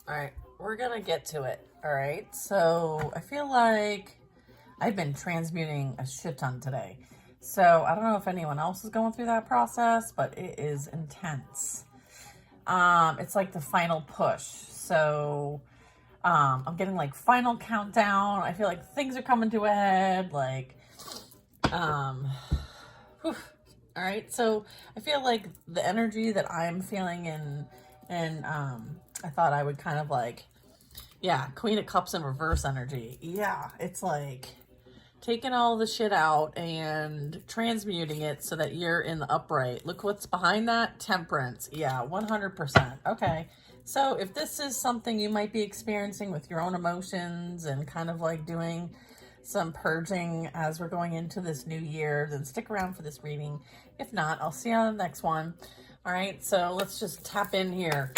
All right, we're gonna get to it. All right, so I feel like I've been transmuting a shit ton today. So I don't know if anyone else is going through that process, but it is intense. It's like the final push. So I'm getting like final countdown. I feel like things are coming to a head. Um, whew. All right. So I feel like the energy that I'm feeling and I thought I would kind of like, yeah, Queen of Cups in reverse energy. Yeah, it's like taking all the shit out and transmuting it so that you're in the upright. Look what's behind that. Temperance. Yeah, 100%. Okay. So if this is something you might be experiencing with your own emotions and kind of like doing some purging as we're going into this new year, then stick around for this reading. If not, I'll see you on the next one. All right. So let's just tap in here.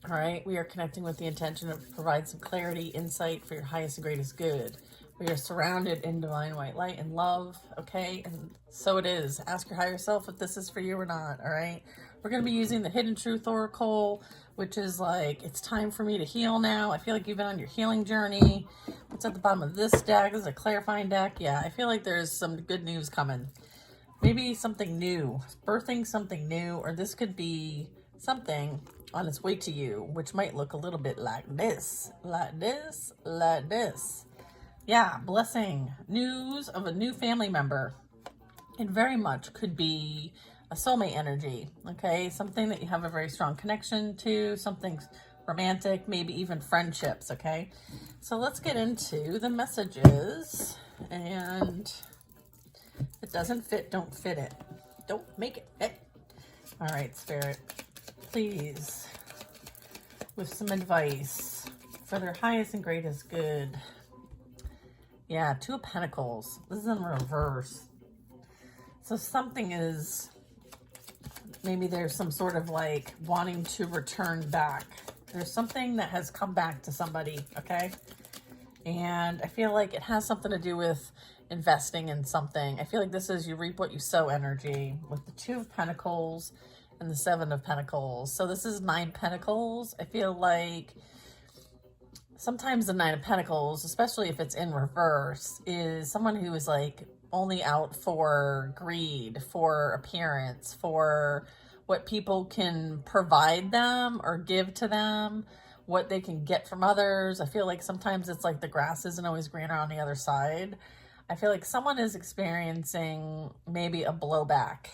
All right, we are connecting with the intention to provide some clarity, insight for your highest and greatest good. We are surrounded in divine white light and love, okay? And so it is. Ask your higher self if this is for you or not, all right? We're going to be using the Hidden Truth Oracle, which is like, it's time for me to heal now. I feel like you've been on your healing journey. What's at the bottom of this deck? This is a clarifying deck. Yeah, I feel like there's some good news coming. Maybe something new, birthing something new, or this could be something on its way to you, which might look a little bit like this, like this, like this. Yeah, blessing, news of a new family member. It very much could be a soulmate energy, okay? Something that you have a very strong connection to, something romantic, maybe even friendships, okay? So let's get into the messages, and if it doesn't fit, don't fit it. Don't make it fit. All right, Spirit, please, with some advice for their highest and greatest good. Yeah, Two of Pentacles. This is in reverse. So something is, maybe there's some sort of like wanting to return back. There's something that has come back to somebody, okay? And I feel like it has something to do with investing in something. I feel like this is you reap what you sow energy with the Two of Pentacles and the Seven of Pentacles. So this is Nine Pentacles. I feel like sometimes the Nine of Pentacles, especially if it's in reverse, is someone who is like only out for greed, for appearance, for what people can provide them or give to them, what they can get from others. I feel like sometimes it's like the grass isn't always greener on the other side. I feel like someone is experiencing maybe a blowback,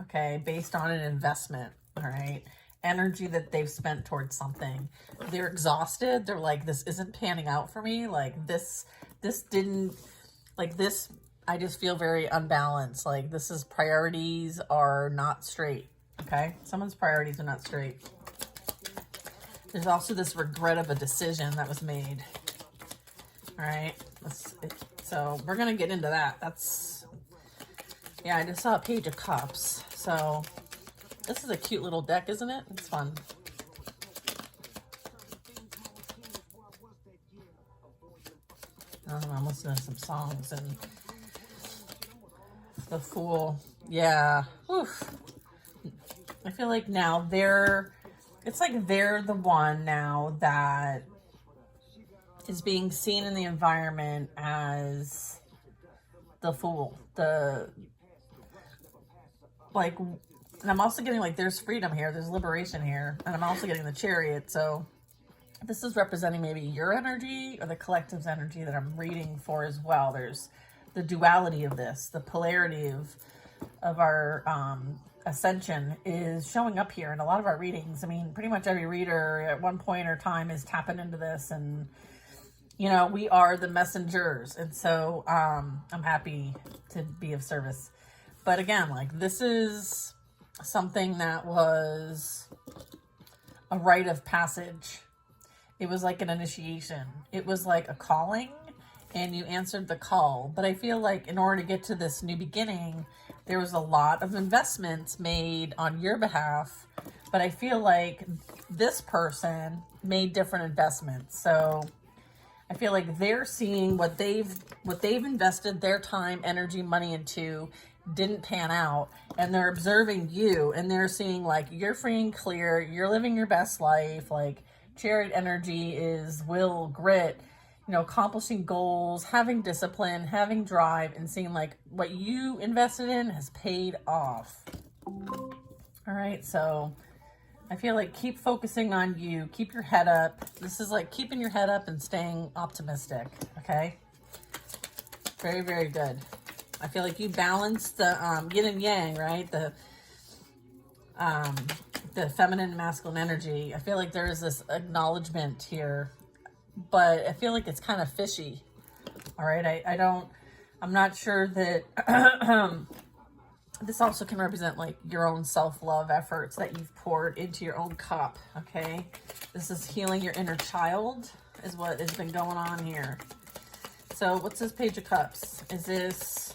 okay, based on an investment, all right? Energy that they've spent towards something. They're exhausted. They're like, this isn't panning out for me. Like this didn't, like this, I just feel very unbalanced. Like this is, priorities are not straight, okay? Someone's priorities are not straight. There's also this regret of a decision that was made. All right, so we're gonna get into that. That's, yeah, I just saw a Page of Cups. So this is a cute little deck, isn't it? It's fun. I don't know, I'm listening to some songs and the Fool. Yeah. Oof. I feel like now it's like they're the one now that is being seen in the environment as the Fool. Like, and I'm also getting like there's freedom here, there's liberation here, and I'm also getting the Chariot. So this is representing maybe your energy or the collective's energy that I'm reading for as well. There's the duality of this, the polarity of our ascension is showing up here in a lot of our readings. I mean, pretty much every reader at one point or time is tapping into this, and you know, we are the messengers, and so I'm happy to be of service. But again, like this is something that was a rite of passage. It was like an initiation. It was like a calling, and you answered the call. But I feel like in order to get to this new beginning, there was a lot of investments made on your behalf. But I feel like this person made different investments. So I feel like they're seeing what they've invested their time, energy, money into, didn't pan out, and they're observing you, and they're seeing like you're free and clear, you're living your best life. Like Chariot energy is will, grit, you know, accomplishing goals, having discipline, having drive, and seeing like what you invested in has paid off. All right, so I feel like keep focusing on you, keep your head up. This is like keeping your head up and staying optimistic, okay? Very, very good. I feel like you balance the yin and yang, right? The feminine and masculine energy. I feel like there is this acknowledgement here, but I feel like it's kind of fishy. All right, I'm not sure that this also can represent like your own self-love efforts that you've poured into your own cup, okay? This is healing your inner child is what has been going on here. So what's this Page of Cups? Is this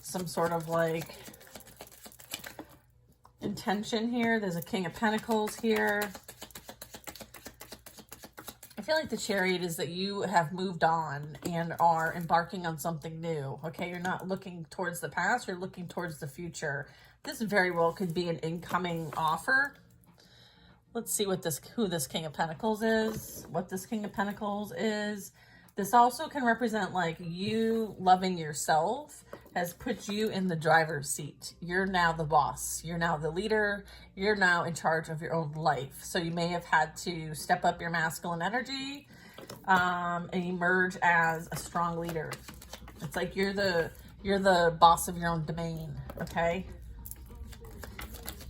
some sort of like intention here? There's a King of Pentacles here. I feel like the Chariot is that you have moved on and are embarking on something new, okay? You're not looking towards the past, you're looking towards the future. This very well could be an incoming offer. Let's see what who this King of Pentacles is, what this King of Pentacles is. This also can represent like you loving yourself has put you in the driver's seat. You're now the boss. You're now the leader. You're now in charge of your own life. So you may have had to step up your masculine energy and emerge as a strong leader. It's like you're the boss of your own domain, okay?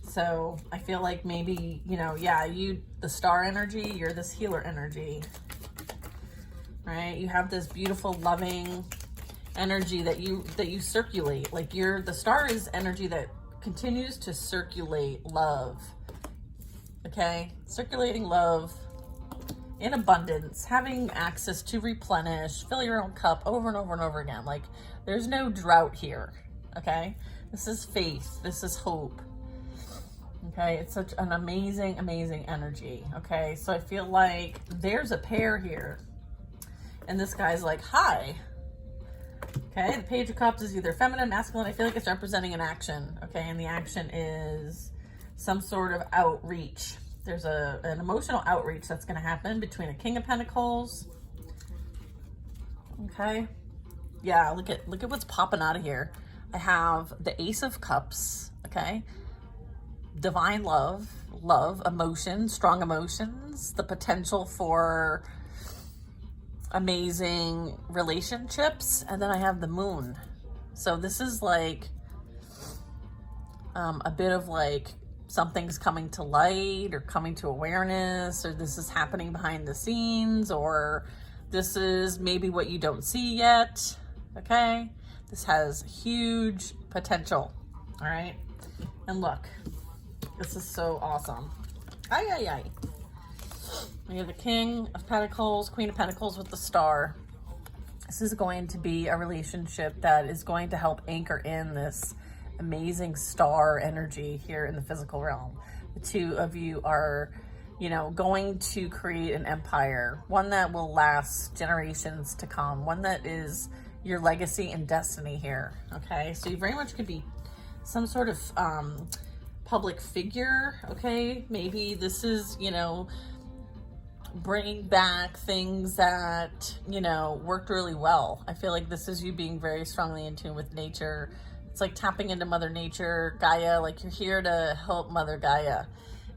So I feel like maybe, you know, yeah, the star energy, you're this healer energy, right? You have this beautiful, loving energy that you circulate. Like the star is energy that continues to circulate love, okay? Circulating love in abundance, having access to replenish, fill your own cup over and over and over again. Like there's no drought here, okay? This is faith. This is hope. Okay, it's such an amazing, amazing energy. Okay, so I feel like there's a pair here. And this guy's like, hi. Okay, the Page of Cups is either feminine, masculine. I feel like it's representing an action. Okay, and the action is some sort of outreach. There's an emotional outreach that's going to happen between a King of Pentacles. Okay, yeah, look at what's popping out of here. I have the Ace of Cups. Okay. Divine love, emotion, strong emotions, the potential for amazing relationships, and then I have the Moon. So this is like a bit of like something's coming to light or coming to awareness, or this is happening behind the scenes, or this is maybe what you don't see yet, okay? This has huge potential, all right? And look. This is so awesome. Ay, ay, ay. We have the King of Pentacles, Queen of Pentacles with the Star. This is going to be a relationship that is going to help anchor in this amazing star energy here in the physical realm. The two of you are, you know, going to create an empire, one that will last generations to come, one that is your legacy and destiny here, okay? So you very much could be some sort of public figure, okay? Maybe this is, you know, bringing back things that, you know, worked really well. I feel like this is you being very strongly in tune with nature. It's like tapping into Mother Nature, Gaia, like you're here to help Mother Gaia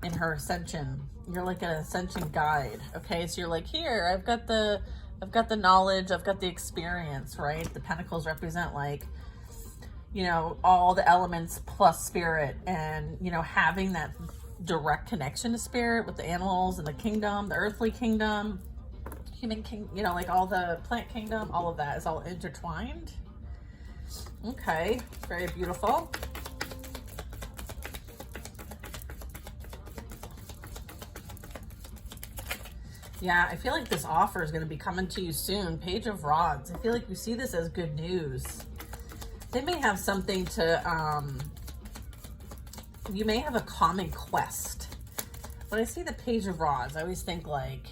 in her ascension. You're like an ascension guide, okay? So you're like, here, I've got the knowledge, I've got the experience, right? The pentacles represent like, you know, all the elements plus spirit, and, you know, having that direct connection to spirit with the animals and the kingdom, the earthly kingdom, human king, you know, like all the plant kingdom, all of that is all intertwined. Okay, very beautiful. Yeah, I feel like this offer is going to be coming to you soon. Page of Rods. I feel like we see this as good news. They may have something to, you may have a common quest. When I see the Page of Rods, I always think like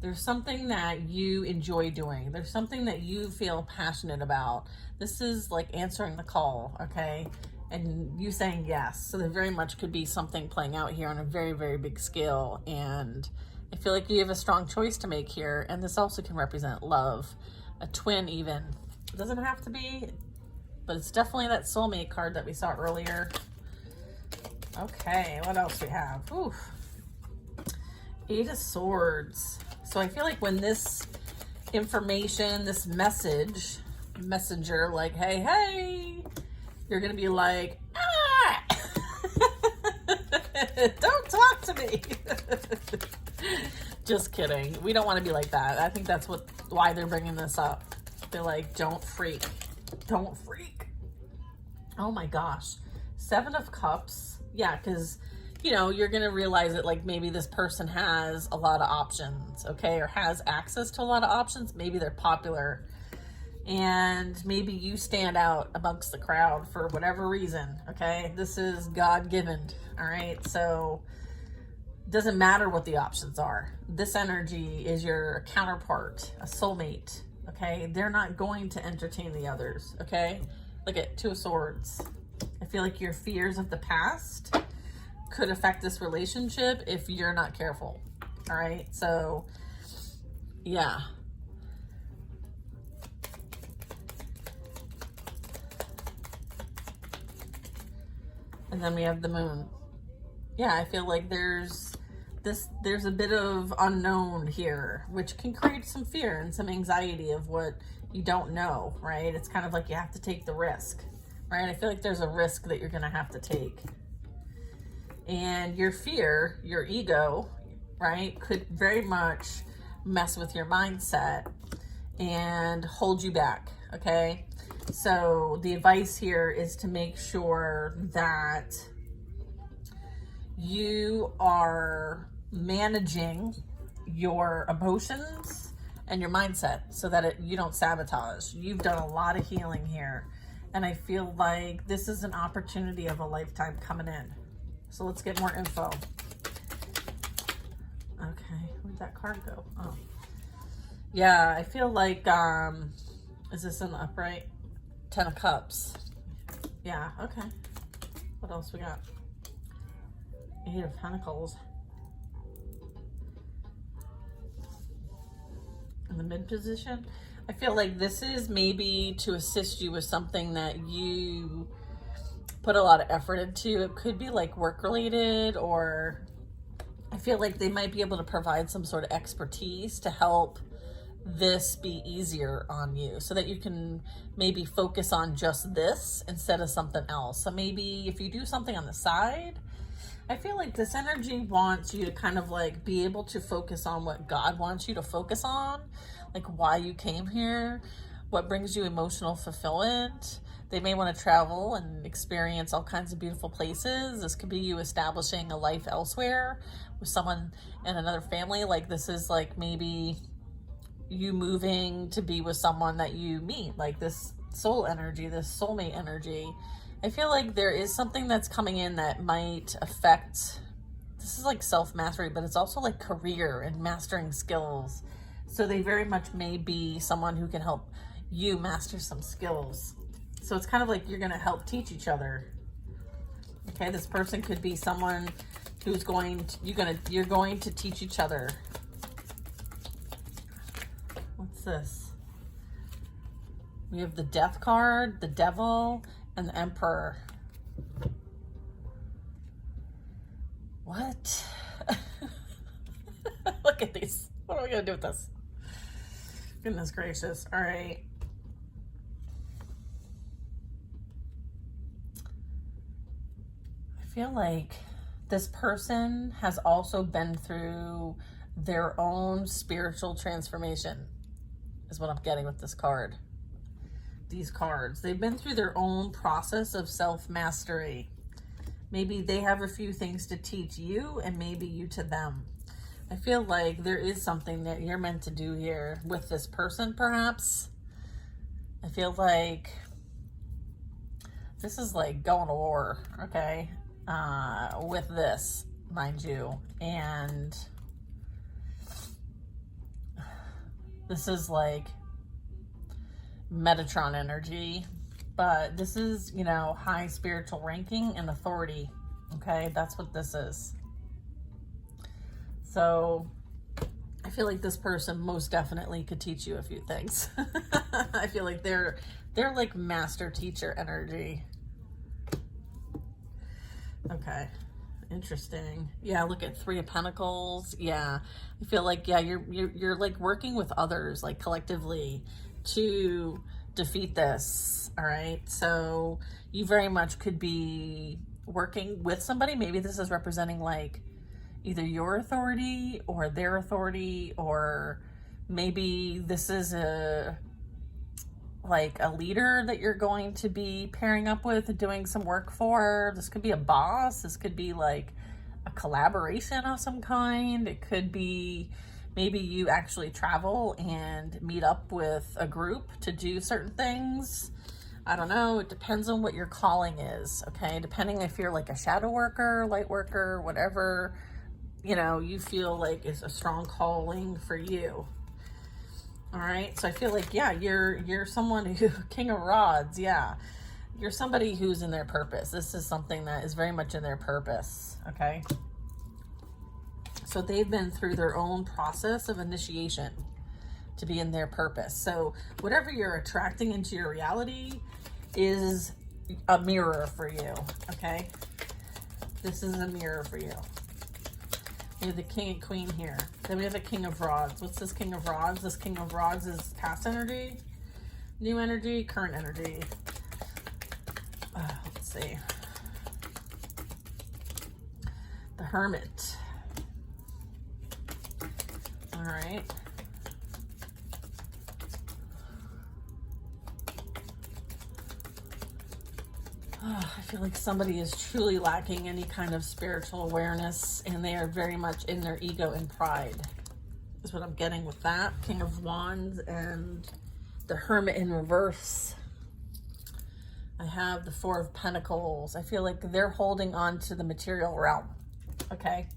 There's something that you enjoy doing. There's something that you feel passionate about. This is like answering the call, okay? And you saying yes. So there very much could be something playing out here on a very, very big scale. And I feel like you have a strong choice to make here. And this also can represent love, a twin even. It doesn't have to be, but it's definitely that soulmate card that we saw earlier. Okay, what else we have? Oof. Eight of Swords. So I feel like when this information, this messenger, like, hey, you're going to be like, ah, don't talk to me. Just kidding. We don't want to be like that. I think that's why they're bringing this up. They're like, don't freak. Don't freak. Oh my gosh. Seven of Cups. Yeah, because you're going to realize that like maybe this person has a lot of options, okay? Or has access to a lot of options. Maybe they're popular and maybe you stand out amongst the crowd for whatever reason, okay? This is God-given, all right? So it doesn't matter what the options are. This energy is your counterpart, a soulmate, okay? They're not going to entertain the others, okay? Look at Two of Swords. I feel like your fears of the past could affect this relationship if you're not careful. All right. So yeah. And then we have the Moon. Yeah. I feel like there's a bit of unknown here, which can create some fear and some anxiety of what you don't know, right? It's kind of like you have to take the risk, right? I feel like there's a risk that you're going to have to take. And your fear, your ego, right, could very much mess with your mindset and hold you back, okay? So the advice here is to make sure that you are managing your emotions and your mindset so that you don't sabotage. You've done a lot of healing here. And I feel like this is an opportunity of a lifetime coming in. So let's get more info. Okay, where'd that card go? Oh. Yeah, I feel like, is this in the upright? 10 of Cups. Yeah, okay. What else we got? 8 of Pentacles. In the mid position. I feel like this is maybe to assist you with something that you put a lot of effort into. It could be like work related, or I feel like they might be able to provide some sort of expertise to help this be easier on you so that you can maybe focus on just this instead of something else. So maybe if you do something on the side, I feel like this energy wants you to kind of like be able to focus on what God wants you to focus on, like why you came here, what brings you emotional fulfillment. They may want to travel and experience all kinds of beautiful places. This could be you establishing a life elsewhere with someone in another family. Like this is like maybe you moving to be with someone that you meet, like this soul energy, this soulmate energy. I feel like there is something that's coming in that might affect, this is like self-mastery, but it's also like career and mastering skills. So they very much may be someone who can help you master some skills. So it's kind of like you're going to help teach each other. Okay, this person could be someone who's you're going to teach each other. What's this? We have the Death card, the Devil, and the Emperor. What? Look at these. What are we going to do with this? Goodness gracious. All right. I feel like this person has also been through their own spiritual transformation, is what I'm getting with this card. These cards. They've been through their own process of self-mastery. Maybe they have a few things to teach you and maybe you to them. I feel like there is something that you're meant to do here with this person, perhaps. I feel like this is like going to war, okay? With this, mind you. And This is like Metatron energy, but this is, you know, high spiritual ranking and authority. Okay, that's what this is. So I feel like this person most definitely could teach you a few things. I feel like they're like master teacher energy. Okay, interesting. Yeah, look at Three of Pentacles. Yeah, I feel like, yeah, you're like working with others, like collectively, to defeat this. All right, so you very much could be working with somebody. Maybe this is representing like either your authority or their authority, or maybe this is like a leader that you're going to be pairing up with and doing some work for. This could be a boss. This could be like a collaboration of some kind. It could be maybe you actually travel and meet up with a group to do certain things. I don't know. It depends on what your calling is, okay? Depending if you're like a shadow worker, light worker, whatever, you know, you feel like is a strong calling for you. All right, so I feel like, yeah, you're someone who, King of Rods, yeah. You're somebody who's in their purpose. This is something that is very much in their purpose, okay? So they've been through their own process of initiation to be in their purpose. So whatever you're attracting into your reality is a mirror for you, okay? This is a mirror for you. We have the King and Queen here. Then we have the King of Rods. What's this King of Rods? This King of Rods is past energy, new energy, current energy. Let's see. The Hermit. All right. I feel like somebody is truly lacking any kind of spiritual awareness, and they are very much in their ego and pride, is what I'm getting with that. King of Wands and the Hermit in reverse. I have the Four of Pentacles. I feel like they're holding on to the material realm, okay?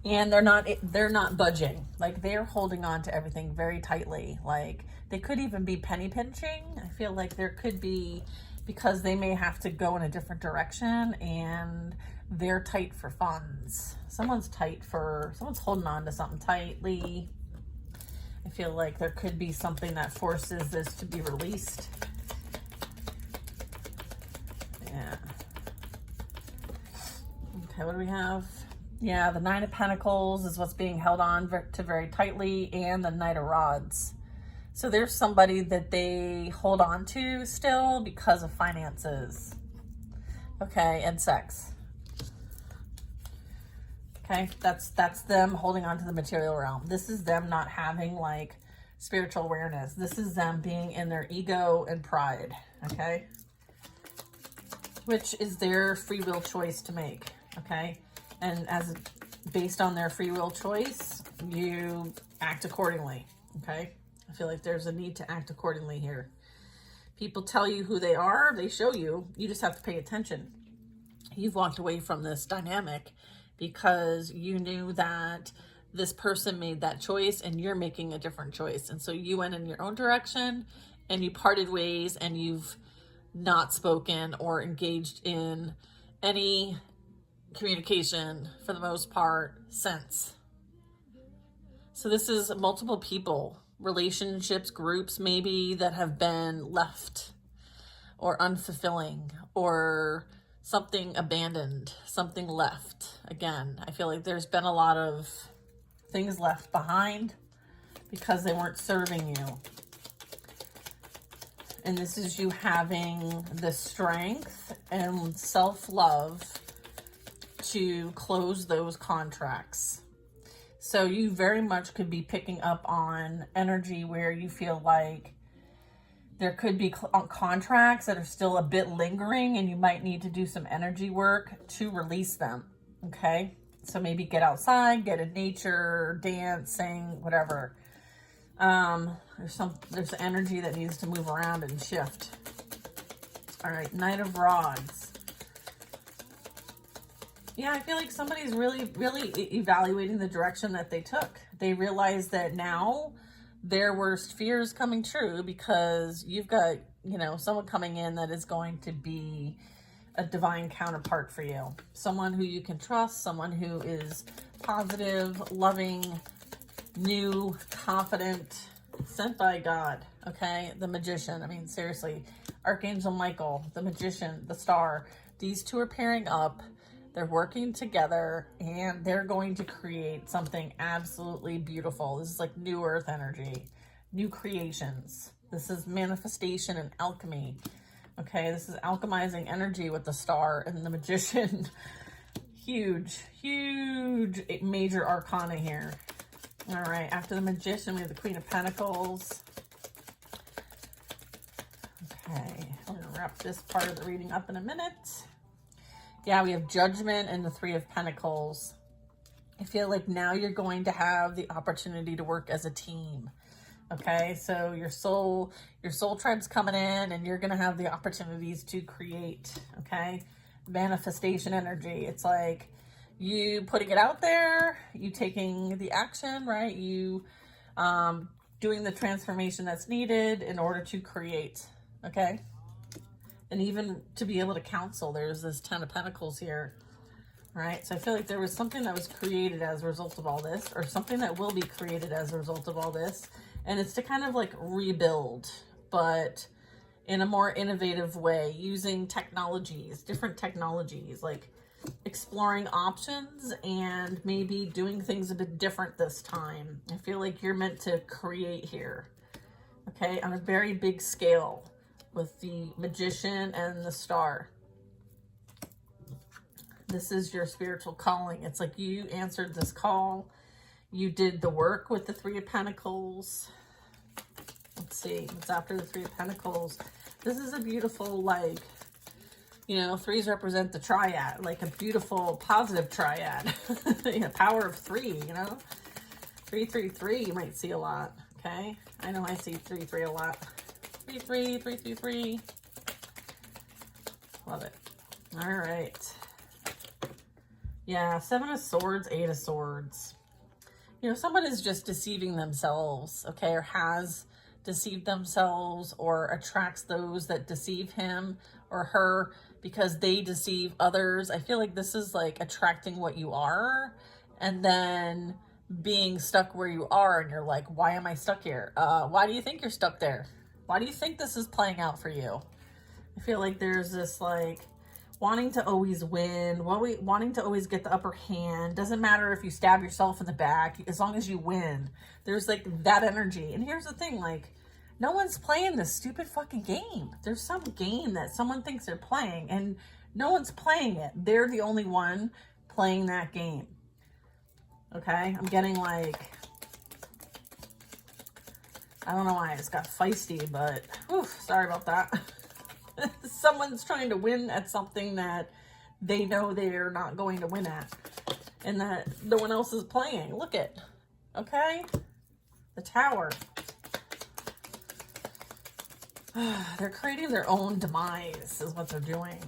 And they're not budging. Like, they're holding on to everything very tightly. Like, they could even be penny pinching. I feel like there could be, because they may have to go in a different direction and they're tight for funds. Someone's holding on to something tightly. I feel like there could be something that forces this to be released. Yeah. Okay, what do we have? Yeah, the Nine of Pentacles is what's being held on to very tightly, and the Knight of Rods. So there's somebody that they hold on to still because of finances. Okay, and sex. Okay, that's them holding on to the material realm. This is them not having like spiritual awareness. This is them being in their ego and pride, okay? Which is their free will choice to make, okay? And as based on their free will choice, you act accordingly, okay? I feel like there's a need to act accordingly here. People tell you who they are, they show you. You just have to pay attention. You've walked away from this dynamic because you knew that this person made that choice and you're making a different choice. And so you went in your own direction and you parted ways, and you've not spoken or engaged in any communication for the most part since. So this is multiple people, relationships, groups maybe, that have been left or unfulfilling, or something abandoned, something left. Again, I feel like there's been a lot of things left behind because they weren't serving you. And this is you having the strength and self-love to close those contracts. So you very much could be picking up on energy where you feel like there could be contracts that are still a bit lingering, and you might need to do some energy work to release them, okay? So maybe get outside, get in nature, dance, sing, whatever. There's energy that needs to move around and shift. All right, Knight of Rods. Yeah, I feel like somebody's really evaluating the direction that they took. They realize that now their worst fears coming true, because you've got, you know, someone coming in that is going to be a divine counterpart for you. Someone who you can trust, someone who is positive, loving, new, confident, sent by God, okay? The Magician. I mean, seriously. Archangel Michael, the Magician, the Star. These two are pairing up. They're working together, and they're going to create something absolutely beautiful. This is like new earth energy, new creations. This is manifestation and alchemy. Okay, this is alchemizing energy with the Star and the Magician. Huge, huge major arcana here. All right, after the Magician, we have the Queen of Pentacles. Okay, I'm going to wrap this part of the reading up in a minute. Yeah, we have Judgment and the Three of Pentacles. I feel like now you're going to have the opportunity to work as a team. Okay, so your soul tribe's coming in, and you're going to have the opportunities to create, okay? Manifestation energy. It's like you putting it out there, you taking the action, right? You doing the transformation that's needed in order to create, okay? And even to be able to counsel, there's this Ten of Pentacles here, right? So I feel like there was something that was created as a result of all this, or something that will be created as a result of all this. And it's to kind of like rebuild, but in a more innovative way, using technologies, different technologies, like exploring options and maybe doing things a bit different this time. I feel like you're meant to create here, okay, on a very big scale with the Magician and the Star. This is your spiritual calling. It's like you answered this call. You did the work with the Three of Pentacles. Let's see, what's after the Three of Pentacles? This is a beautiful, like, you know, threes represent the triad, like a beautiful, positive triad. You know, power of three, you know? 333, you might see a lot, okay? I know I see 3-3 a lot. 3-3, 3-3-3. Love it. All right. Yeah, Seven of Swords, Eight of Swords. You know, someone is just deceiving themselves, okay, or has deceived themselves, or attracts those that deceive him or her because they deceive others. I feel like this is like attracting what you are and then being stuck where you are, and you're like, why am I stuck here? Why do you think you're stuck there? Why do you think this is playing out for you? I feel like there's this like wanting to always win, wanting to always get the upper hand. Doesn't matter if you stab yourself in the back, as long as you win. There's like that energy. And here's the thing, like, no one's playing this stupid fucking game. There's some game that someone thinks they're playing, and no one's playing it. They're the only one playing that game. Okay? I'm getting like, I don't know why I just got feisty, but sorry about that. Someone's trying to win at something that they know they're not going to win at, and that no one else is playing. Look at, okay? The Tower. They're creating their own demise is what they're doing.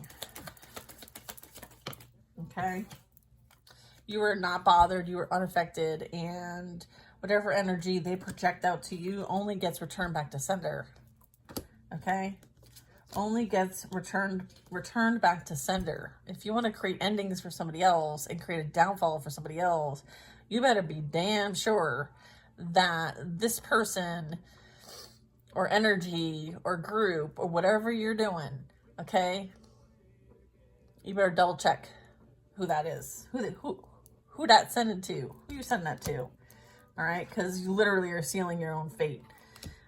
Okay? You are not bothered. You are unaffected, and whatever energy they project out to you only gets returned back to sender. Okay? Only gets returned back to sender. If you want to create endings for somebody else and create a downfall for somebody else, you better be damn sure that this person or energy or group or whatever you're doing, okay, you better double check who that is, who that's sending to, who you sending that to. All right, because you literally are sealing your own fate.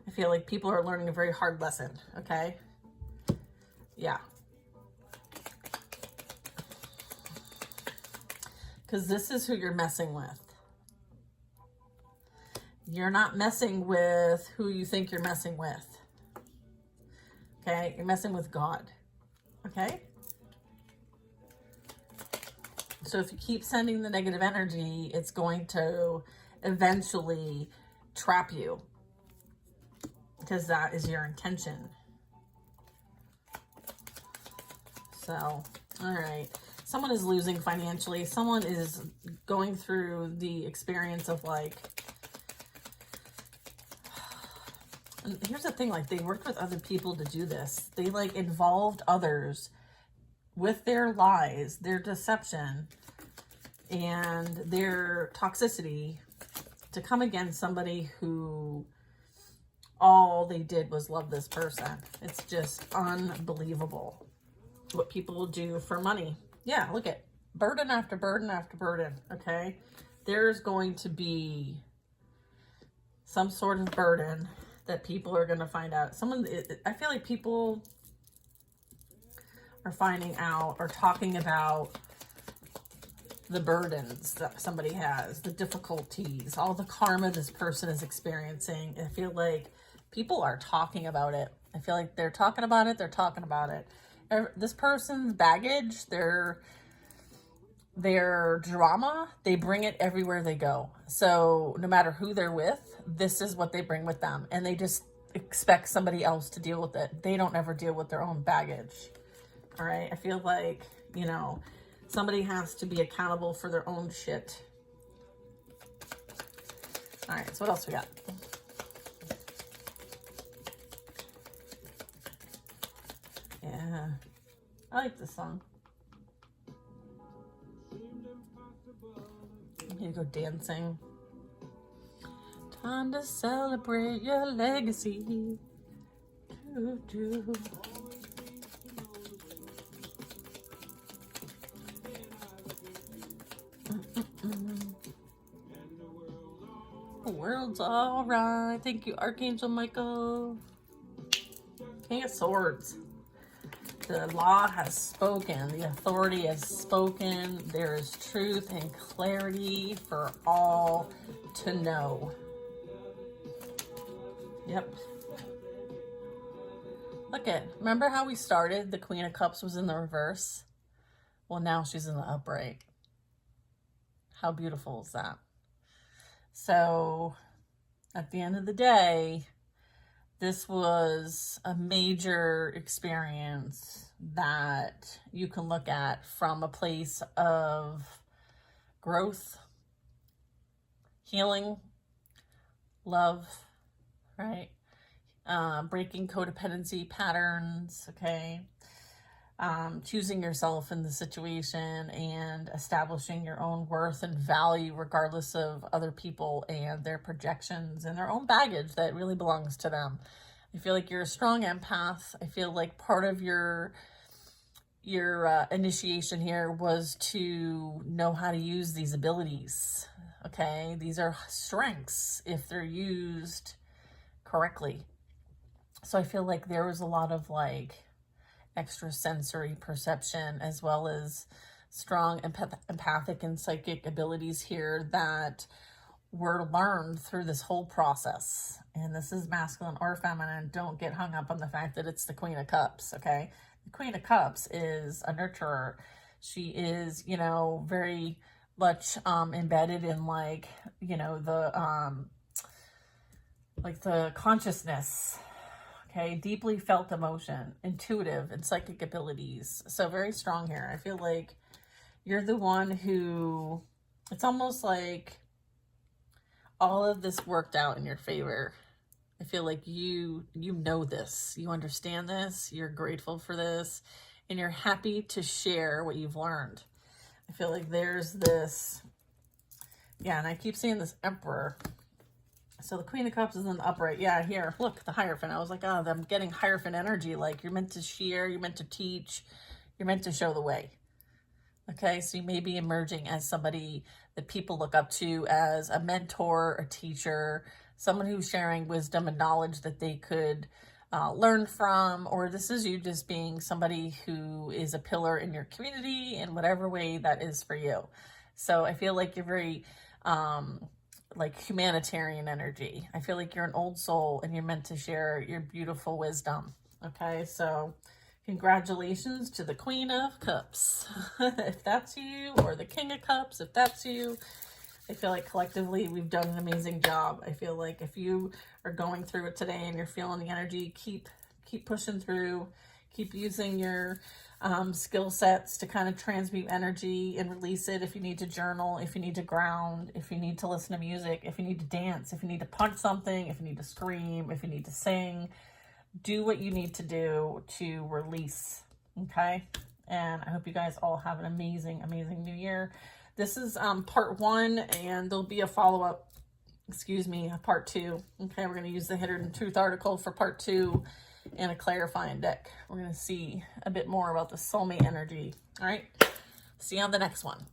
I feel like people are learning a very hard lesson. Okay. Yeah. Because this is who you're messing with. You're not messing with who you think you're messing with. Okay? You're messing with God. Okay? So if you keep sending the negative energy, it's going to eventually trap you. Because that is your intention. So, all right. Someone is losing financially. Someone is going through the experience of like And here's the thing, like, they worked with other people to do this. They, like, involved others with their lies, their deception, and their toxicity to come against somebody who all they did was love this person. It's just unbelievable what people will do for money. Yeah, look at burden after burden after burden, okay? There's going to be some sort of burden that people are going to find out. I feel like people are finding out or talking about the burdens that somebody has, the difficulties, all the karma this person is experiencing. I feel like people are talking about it. I feel like they're talking about it. They're talking about it. This person's baggage, their drama, they bring it everywhere they go. So no matter who they're with, this is what they bring with them. And they just expect somebody else to deal with it. They don't ever deal with their own baggage. All right. I feel like, you know, somebody has to be accountable for their own shit. All right. So what else we got? Yeah. I like this song. Here you go dancing. Time to celebrate your legacy. Doo -doo. The world's all right. Thank you, Archangel Michael. King of Swords. The law has spoken. The authority has spoken. There is truth and clarity for all to know. Yep. Look at, remember how we started? The Queen of Cups was in the reverse. Well, now she's in the upright. How beautiful is that? So, at the end of the day, this was a major experience that you can look at from a place of growth, healing, love, right? Breaking codependency patterns, okay? Choosing yourself in the situation and establishing your own worth and value regardless of other people and their projections and their own baggage that really belongs to them. I feel like you're a strong empath. I feel like part of your initiation here was to know how to use these abilities, okay? These are strengths if they're used correctly. So I feel like there was a lot of like extrasensory perception as well as strong empathic and psychic abilities here that were learned through this whole process. And this is masculine or feminine. Don't get hung up on the fact that it's the Queen of Cups, okay? The Queen of Cups is a nurturer. She is, you know, very much embedded in like, you know, the consciousness, okay, deeply felt emotion, intuitive and psychic abilities. So very strong here. I feel like you're the one who, it's almost like all of this worked out in your favor. I feel like you know this, you understand this, you're grateful for this, and you're happy to share what you've learned. I feel like there's this, yeah, and I keep seeing this Emperor. So the Queen of Cups is in the upright. Yeah, here, look, the Hierophant. I was like, oh, I'm getting Hierophant energy. Like, you're meant to share, you're meant to teach, you're meant to show the way. Okay, so you may be emerging as somebody that people look up to as a mentor, a teacher, someone who's sharing wisdom and knowledge that they could learn from, or this is you just being somebody who is a pillar in your community in whatever way that is for you. So I feel like you're very like humanitarian energy. I feel like you're an old soul and you're meant to share your beautiful wisdom. Okay, so congratulations to the Queen of Cups. If that's you, or the King of Cups, if that's you. I feel like collectively we've done an amazing job. I feel like if you are going through it today and you're feeling the energy, keep pushing through, Keep using your skill sets to kind of transmute energy and release it. If you need to journal, if you need to ground, if you need to listen to music, if you need to dance, if you need to punch something, if you need to scream, if you need to sing, do what you need to do to release, okay? And I hope you guys all have an amazing, amazing new year. This is part 1, and there'll be a follow-up, part 2. Okay, we're going to use the Hidden Truth article for part 2 and a clarifying deck. We're going to see a bit more about the soulmate energy. All right, see you on the next one.